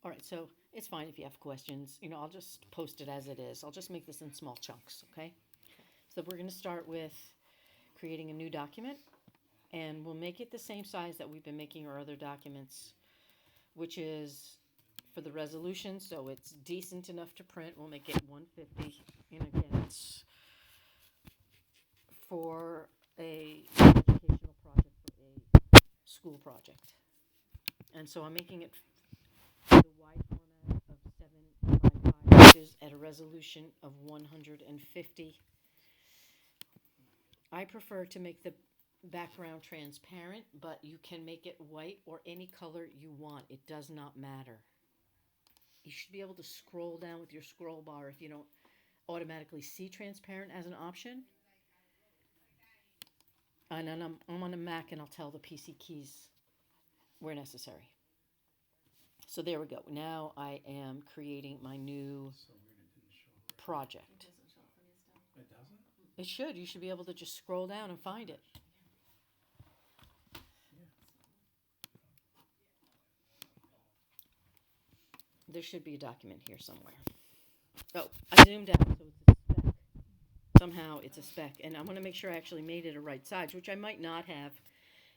All right, so it's fine if you have questions. I'll just post it as it is. I'll just make this in small chunks, okay? So we're going to start with creating a new document, and we'll make it the same size that we've been making our other documents, which is for the resolution, so it's decent enough to print. We'll make it 150, and again, it's for a educational project, for a school project. And so I'm making it the wide format of 7 by 5 inches at a resolution of 150. I prefer to make the background transparent, but you can make it white or any color you want. It does not matter. You should be able to scroll down with your scroll bar if you don't automatically see transparent as an option. And then I'm on a Mac, and I'll tell the PC keys where necessary. So there we go. Now I am creating my new So weird it didn't show up. project. Doesn't show up when it's done. It doesn't? It should. You should be able to just scroll down and find it. Yeah. There should be a document here somewhere. Oh, I zoomed out, so it's a spec. Somehow it's a spec, and I want to make sure I actually made it a right size, which I might not have.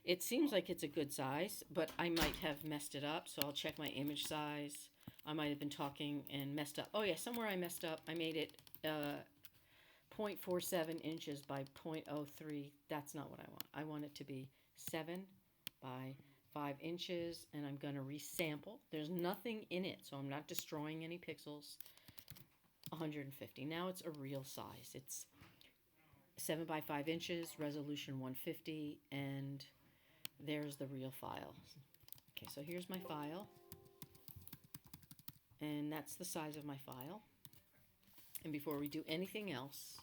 It seems like it's a good size, but I might have messed it up, so I'll check my image size. I might have been talking and messed up. Oh yeah, somewhere I messed up. I made it 0.47 inches by 0.03. That's not what I want. I want it to be 7 by 5 inches, and I'm going to resample. There's nothing in it, so I'm not destroying any pixels. 150. Now it's a real size. It's 7 by 5 inches, resolution 150, and there's the real file. Okay, so here's my file, and that's the size of my file. And before we do anything else,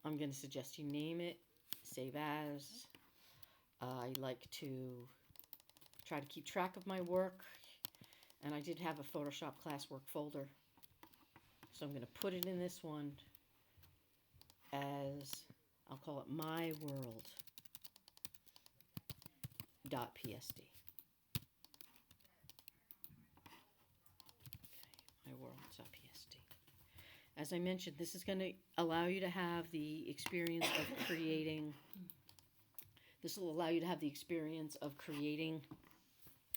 I'm going to suggest you name it, save as. I like to try to keep track of my work, and I did have a Photoshop classwork folder. So I'm going to put it in this one as, I'll call it my world .psd. Okay, my world.psd. As I mentioned, this is going to allow you to have the experience of creating. This will allow you to have the experience of creating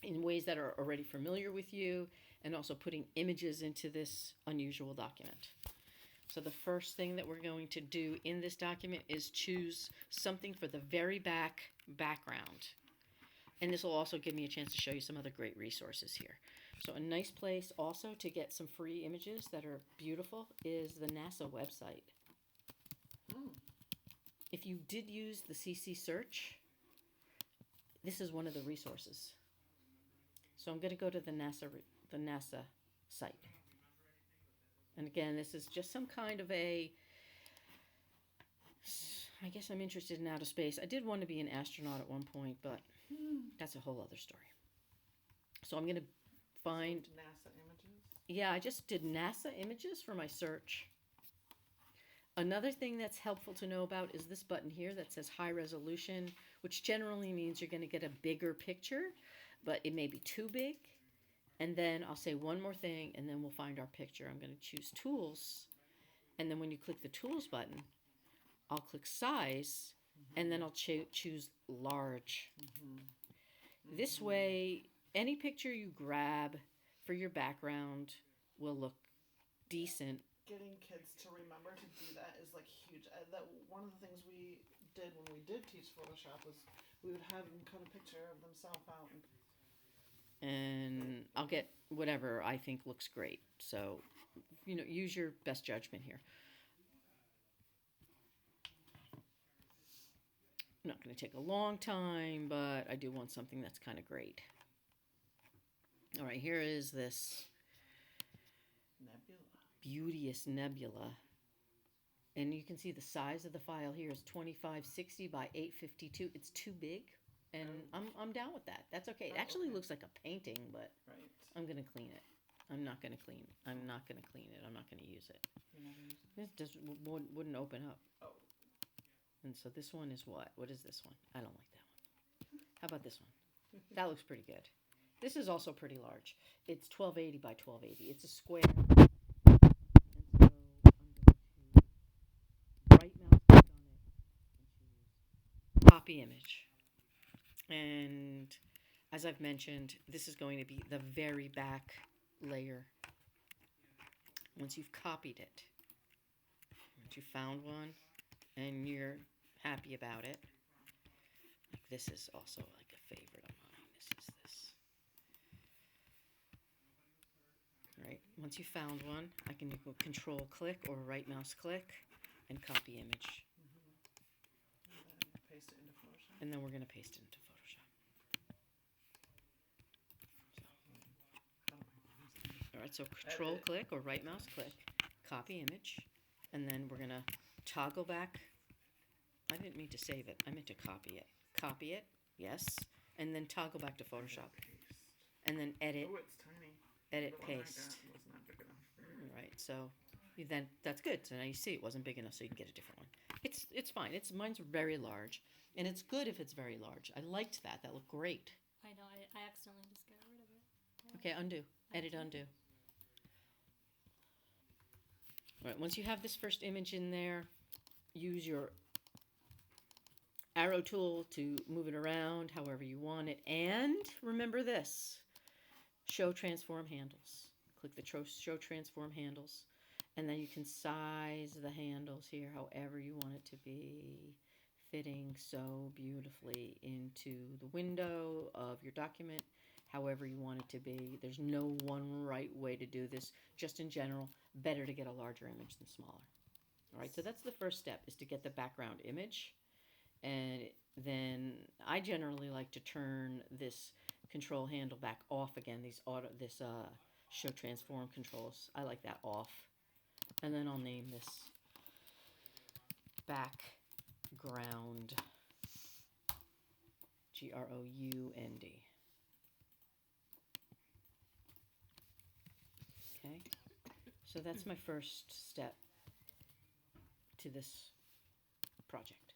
in ways that are already familiar with you, and also putting images into this unusual document. So the first thing that we're going to do in this document is choose something for the very background. And this will also give me a chance to show you some other great resources here. So a nice place also to get some free images that are beautiful is the NASA website. If you did use the CC search, this is one of the resources. So I'm going to go to the NASA site. And again, this is just some kind of I guess I'm interested in outer space. I did want to be an astronaut at one point, but that's a whole other story. So I'm going to find NASA images. Yeah, I just did NASA images for my search. Another thing that's helpful to know about is this button here that says high resolution, which generally means you're going to get a bigger picture, but it may be too big. And then I'll say one more thing, and then we'll find our picture. I'm going to choose Tools, and then when you click the Tools button, I'll click Size, and then I'll choose Large. This way, any picture you grab for your background will look decent. Getting kids to remember to do that is like huge. That one of the things we did when we did teach Photoshop was we would have them cut a picture of themselves out and I'll get whatever I think looks great. So, use your best judgment here. Not going to take a long time, but I do want something that's kind of great. All right, here is this beauteous nebula. And you can see the size of the file here is 2560 by 852. It's too big, and I'm down with that. That's okay. It actually looks like a painting, but I'm going to clean it. I'm not going to clean it. I'm not going to clean it. I'm not going to use it. This just wouldn't open up. Oh. And so this one is what? What is this one? I don't like that one. How about this one? That looks pretty good. This is also pretty large. It's 1280 by 1280. It's a square. And so I'm going to right mouse click on it and choose copy image. And as I've mentioned, this is going to be the very back layer. Once you've copied it, once you found one and you're happy about it, like this is also like a favorite of mine. This. All right. Once you found one, I can go control click or right mouse click and copy image. And then paste it into Photoshop. And then we're going to paste it into Photoshop. All right, so control click or right mouse click, copy image, and then we're going to toggle back. I didn't mean to save it. I meant to copy it. Copy it, yes, and then toggle back to Photoshop. And then edit, Oh, it's tiny. edit, The one I paste. got was not big enough. All right, so then that's good. So now you see it wasn't big enough, so you can get a different one. It's fine. Mine's very large, and it's good if it's very large. I liked that. That looked great. I know. I accidentally just got rid of it. Yeah. Okay, undo. Edit, undo. All right, once you have this first image in there, use your arrow tool to move it around however you want it. And remember this, show transform handles. Click the show transform handles, and then you can size the handles here however you want it to be, fitting so beautifully into the window of your document, however you want it to be. There's no one right way to do this. Just in general, better to get a larger image than smaller. All right, so that's the first step, is to get the background image. And then I generally like to turn this control handle back off again, this show transform controls. I like that off. And then I'll name this background, GROUND. Okay, so that's my first step to this project.